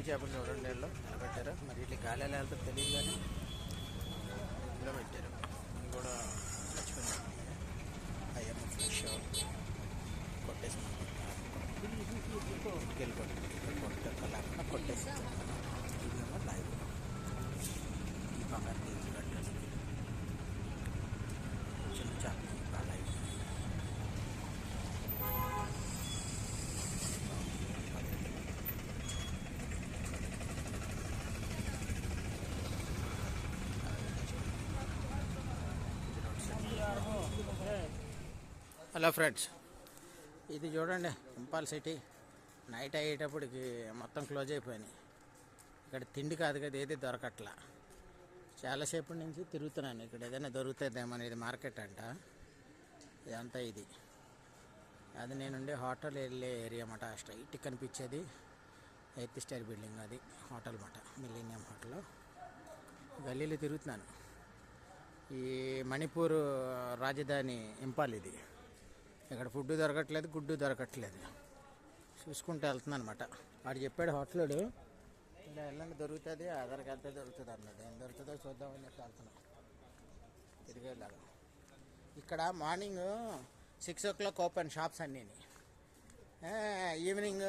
చేపలు చూడండి వీళ్ళు నిలబెట్టారు. మరి ఇట్లా గాలి ఎలా వెళ్తారు తెలియదు కానీ ఇందులో పెట్టారు. ఇది కూడా మర్చిపోయినా అయ్యమ్మ ఫ్రెష్ కొట్టేసి ఇంటికెళ్ళి కొట్టలేకుండా కొట్టేసి ఇదేమో లైవ్ ఈ బంగారు తీసి కట్టేసి చిన్న చేపలు బాగా లైవ్. హలో ఫ్రెండ్స్, ఇది చూడండి ఇంపాల్ సిటీ. నైట్ అయ్యేటప్పటికి మొత్తం క్లోజ్ అయిపోయినాయి. ఇక్కడ తిండి కాదు కదా ఏది దొరకట్లా. చాలాసేపటి నుంచి తిరుగుతున్నాను. ఇక్కడ ఏదైనా దొరుకుతుందేమో. ఇది మార్కెట్ అంట ఇదంతా. ఇది అది నేనుండే హోటల్ వెళ్ళే ఏరియా అన్నమాట. స్ట్రైట్ కనిపించేది 8th స్టైర్ బిల్డింగ్. అది హోటల్ అన్నమాట, మిలీనియం హోటల్. గల్లీలో తిరుగుతున్నాను. ఈ మణిపూర్ రాజధాని ఇంపాల్. ఇది ఇక్కడ ఫుడ్ దొరకట్లేదు, గుడ్డు దొరకట్లేదు. చూసుకుంటూ వెళ్తున్నాను అనమాట. వాడు చెప్పాడు హోటలుడు ఇలా వెళ్ళండి దొరుకుతుంది, ఆధార్కి వెళ్తే దొరుకుతుంది అన్నాడు. ఏం దొరుకుతుందో చూద్దామని చెప్పి వెళ్తున్నాం. తిరిగి వెళ్ళాలి. ఇక్కడ మార్నింగ్ 6 o'clock ఓపెన్ షాప్స్ అన్నీ. Evening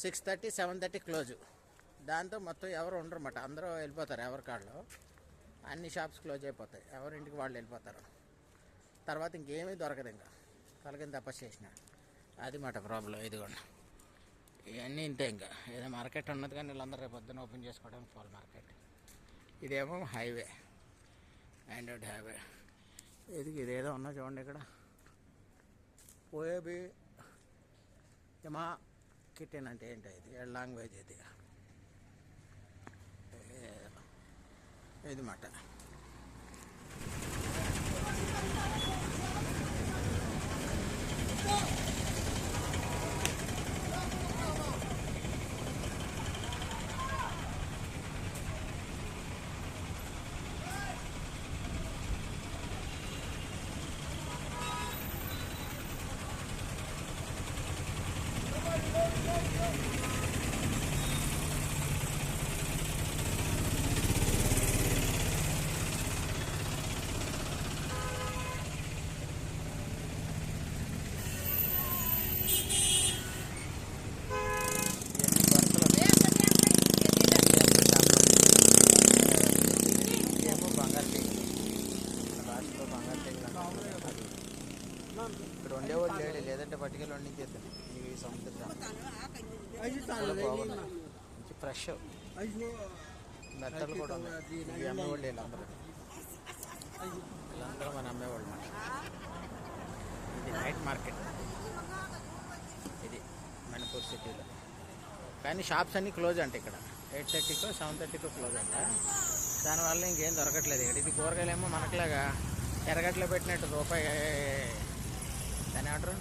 6:30, 7:30 close. దాంతో మొత్తం ఎవరు ఉండరు అన్నమాట. అందరూ వెళ్ళిపోతారు ఎవరి కాళ్ళు. అన్ని షాప్స్ క్లోజ్ అయిపోతాయి. ఎవరింటికి వాళ్ళు వెళ్ళిపోతారు. తర్వాత ఇంకేమీ దొరకదు. ఇంకా కలకింద తపస్సు చేసిన అది మాట ప్రాబ్లం. ఇదిగోండి ఇవన్నీ ఇంతే. ఇంకా ఏదో మార్కెట్ ఉన్నది కానీ వీళ్ళందరూ రేపు పొద్దున్న ఓపెన్ చేసుకోవడం ఫుల్ మార్కెట్. ఇదేమో హైవే, ఆండ్రాయిడ్ హైవే. ఇదేదో ఉన్నా చూడండి ఇక్కడ. పోయేబి మా కిటెన్ అంటే ఏంటి? ఇది లాంగ్వేజ్. ఇది మాట. ఇక్కడ ఉండేవాళ్ళు లేడు, లేదంటే పట్టుకెళ్ళి వండించేద్దాం. ఈ సముద్రం మంచి ఫ్రెష్ మెత్తలు కూడా ఉన్నాయి. ఇవి అమ్మేవాళ్ళు వీళ్ళందరూ మన అమ్మేవాళ్ళు మాట. ఇది నైట్ మార్కెట్. ఇది మణిపూర్ సిటీలో. కానీ షాప్స్ అన్నీ క్లోజ్ అంట. ఇక్కడ 8:30కో 7:30కో క్లోజ్ అంట. దానివల్ల ఇంకేం దొరకట్లేదు ఇక్కడ. ఇది కూరగాయలేమో మనకులాగా ఎర్రగడ్డలో పెట్టినట్టు రూపాయి దాని ఆర్డర్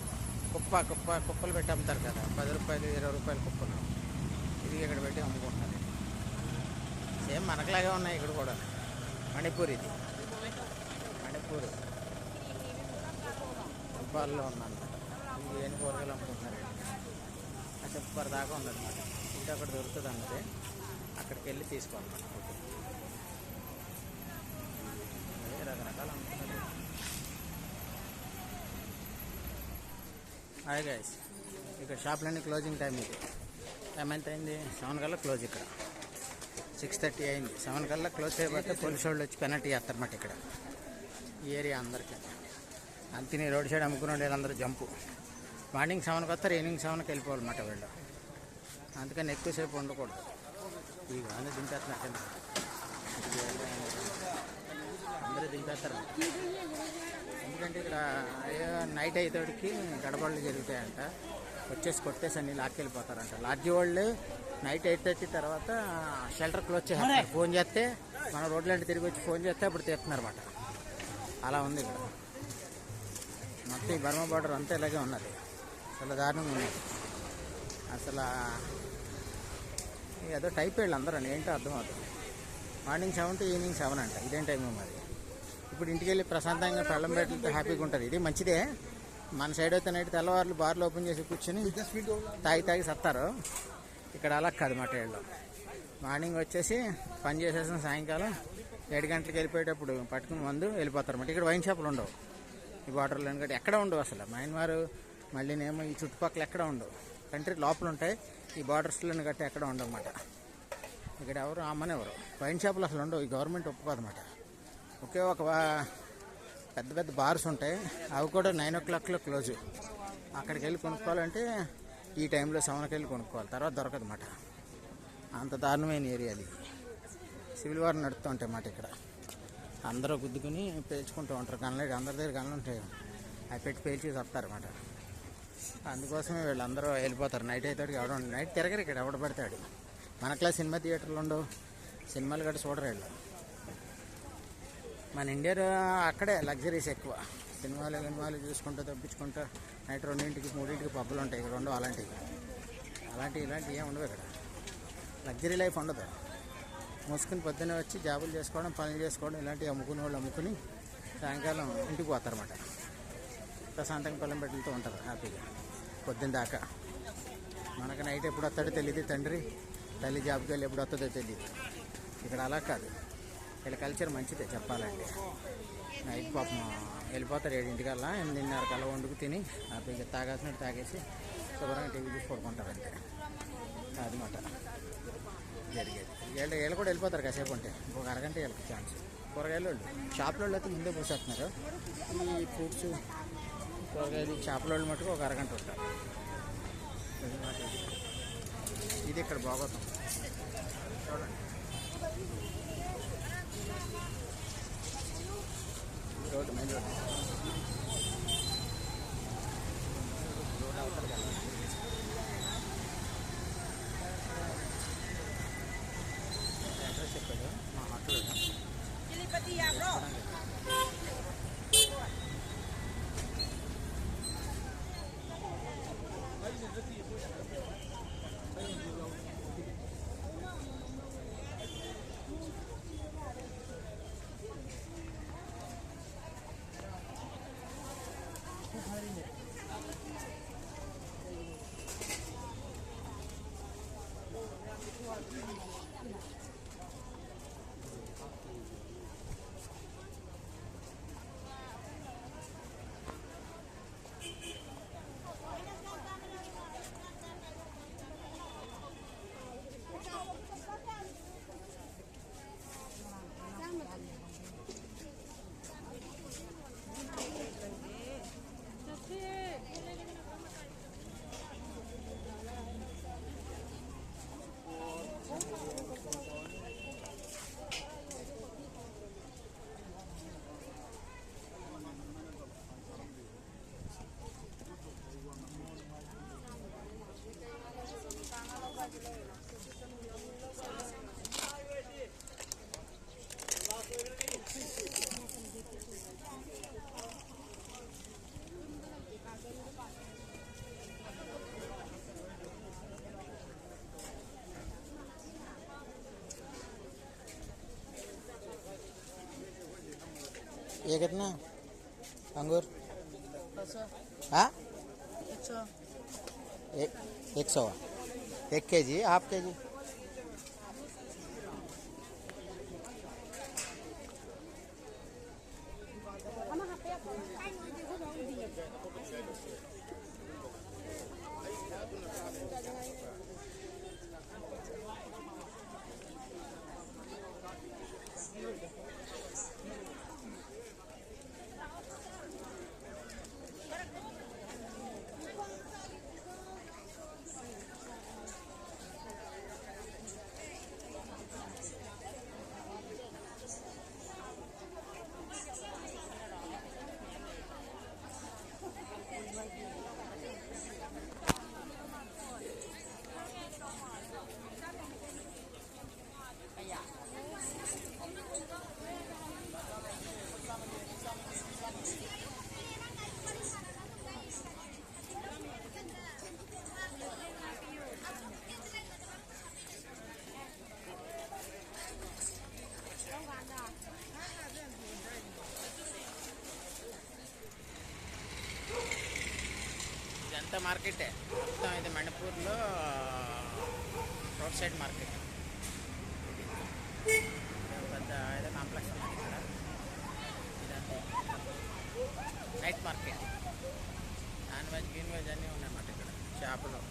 కుప్పలు పెట్టి అమ్ముతారు కదా. 10 రూపాయలు 20 రూపాయల కుప్పలు. ఇది ఇక్కడ పెట్టి అమ్ముకుంటున్నారు. సేమ్ మనకులాగే ఉన్నాయి ఇక్కడ కూడా. మణిపూర్. ఇది మణిపూర్ ఇంపాల్లో ఉన్నాను. ఇది ఏం కూరగాయలు అమ్ముకుంటున్నారు. సూపర్ దాకా ఉందన్నమాట. ఇంకా అక్కడ దొరుకుతుంది అంతే. అక్కడికి వెళ్ళి తీసుకోవాలన్నమాట. రకరకాలు అమ్ముతున్నారు. హాయ్ గైస్, ఇక్కడ షాప్లన్నీ క్లోజింగ్ టైం. ఇది టైం ఎంత అయింది? 7 కల్లా క్లోజ్. ఇక్కడ 6:30 అయింది. 7 కల్లా క్లోజ్ చేయబోతే పోలీసు వాళ్ళు వచ్చి పెనల్టీ చేస్తారన్నమాట. ఇక్కడ ఈ ఏరియా అందరికీ అంతిని రోడ్ సైడ్ అమ్ముకునే వీళ్ళందరూ జంపు. మార్నింగ్ 7కి వస్తారు, ఈవినింగ్ 7కి వెళ్ళిపోవాలన్నమాట వీళ్ళు. అందుకని ఎక్కువసేపు ఉండకూడదు. ఈ గాంధీ దింపేస్తున్నారు. అందరూ దింపేస్తారు. ఎందుకంటే ఇక్కడ నైట్ అయ్యేటోడికి గడబడులు జరుగుతాయంట. వచ్చేసి కొట్టేసి అన్ని లాక్కెళ్ళిపోతారంట. లాడ్జి వాళ్ళు నైట్ 8:30 తర్వాత షెల్టర్ క్లోజ్ చేస్తారు. ఫోన్ చేస్తే మన రోడ్లంటే తిరిగి వచ్చి ఫోన్ చేస్తే అప్పుడు తీస్తున్నారు అన్నమాట. అలా ఉంది ఇక్కడ మొత్తం. ఈ బర్మా బార్డర్ అంతా ఇలాగే ఉన్నది. అసలు దారుణంగా ఉన్నది. అసలు ఏదో టైప్ వీళ్ళు అందరూ ఏంటో అర్థం అవుతుంది. మార్నింగ్ 7 to ఈవినింగ్ 7 అంట. ఇదేం టైం మరి? ఇప్పుడు ఇంటికి వెళ్ళి ప్రశాంతంగా పెళ్ళం పెట్టితే హ్యాపీగా ఉంటుంది. ఇది మంచిదే. మన సైడ్ అయితే నైట్ తెల్లవారులు బార్లు ఓపెన్ చేసి కూర్చొని తాగి సత్తారు. ఇక్కడ అలా కాదు మాట వీళ్ళు మార్నింగ్ వచ్చేసి పని చేసేసిన సాయంకాలం 7 గంటలకు వెళ్ళిపోయేటప్పుడు పట్టుకుని మందు వెళ్ళిపోతారు అన్నమాట. ఇక్కడ వైన్ షాపులు ఉండవు, ఈ బార్డర్లో ఎందుకంటే ఎక్కడ ఉండవు అసలు. మయన్మార్ మళ్ళీనేమో ఈ చుట్టుపక్కల ఎక్కడ ఉండవు, కంట్రీ లోపల ఉంటాయి. ఈ బార్డర్స్లోని గట్టి ఎక్కడ ఉండవు అన్నమాట. ఇక్కడ ఎవరు అమ్మనేవారు, వైన్ షాపులు అసలు ఉండవు, ఈ గవర్నమెంట్ ఒప్పుకోదన్నమాట. ఒకే ఒక పెద్ద పెద్ద బార్స్ ఉంటాయి, అవి కూడా 9 o'clock క్లోజ్. అక్కడికి వెళ్ళి కొనుక్కోవాలంటే ఈ టైంలో 7కి వెళ్ళి కొనుక్కోవాలి, తర్వాత దొరకదు అన్నమాట. అంత దారుణమైన ఏరియా అది. సివిల్ వార్ నడుస్తూ ఉంటాయి అన్నమాట. ఇక్కడ అందరూ గుద్దుకుని పేల్చుకుంటూ ఉంటారు, గన్లు అందరి దగ్గర గన్లు ఉంటాయి, అవి పెట్టి పేల్చి వస్తారన్నమాట. అందుకోసమే వీళ్ళందరూ వెళ్ళిపోతారు. నైట్ అయితే ఎవడ నైట్ తిరగరు ఇక్కడ, ఎవడ పడతాడు. మన క్లాస్ సినిమా థియేటర్లు ఉండవు, సినిమాలు గట్రా చూడరు వీళ్ళు. మన ఇండియాలో అక్కడే లగ్జరీస్ ఎక్కువ, సినిమాలు చూసుకుంటూ తప్పించుకుంటూ నైట్ 2ంటికి 3ంటికి పబ్బులు ఉంటాయి. ఇక్కడ ఉండవు అలాంటివి ఇలాంటివి ఏమి ఉండవు. ఇక్కడ లగ్జరీ లైఫ్ ఉండదు. మూసుకుని పొద్దున్నే వచ్చి జాబులు చేసుకోవడం, పనులు చేసుకోవడం, ఇలాంటివి అమ్ముకునే వాళ్ళు అమ్ముకుని సాయంకాలం ఇంటికి పోతారన్నమాట. ప్రశాంతంగా పొలం పెట్టలతో ఉంటారు హ్యాపీగా పొద్దున్న దాకా. మనకు నైట్ ఎప్పుడు వస్తాడో తెలియదు, తల్లి జాబ్కి వెళ్ళి ఎప్పుడు వస్తుందో తెలియదు. ఇక్కడ అలా కాదు, వీళ్ళ కల్చర్ మంచిదే చెప్పాలంటే. నైట్ పాపం వెళ్ళిపోతారు 7ంటికల్లా, 8:30 వండుకు తిని హ్యాపీగా తాగాల్సినట్టు తాగేసి శుభ్రంగా టీవీ చూసి పడుకుంటారు అంతే. అదనమాట జరిగేది. వీళ్ళు కూడా వెళ్ళిపోతారు కాసేపు ఉంటే, ఇంకొక అరగంట వీళ్ళకి ఛాన్స్. కూరగాయలు వాళ్ళు షాపుల వాళ్ళు అయితే ముందే పోసేస్తున్నారు. ఈ ఫ్రూట్స్ కూరగాయలు షాపుల వాళ్ళు మటుకు ఒక అరగంట ఉంటారు. ఇది ఇక్కడ బాగోతాం చూడండి. రోడ్డు మెయిన్ రోడ్డు అవుతారు కదా. అడ్రస్ చెప్పాడు మా హోటల్. ये कितना अंगूर? हाँ 100 1 kg, हाफ kg. ఇదంతా మార్కెటే మొత్తం. ఇది మణిపూర్లో రోడ్ సైడ్ మార్కెట్. పెద్ద ఏదో కాంప్లెక్స్ ఉన్నది ఇక్కడ. ఇదంతా night market. Non veg, green veg అన్నీ ఉన్నాయన్నమాట ఇక్కడ. చేపలు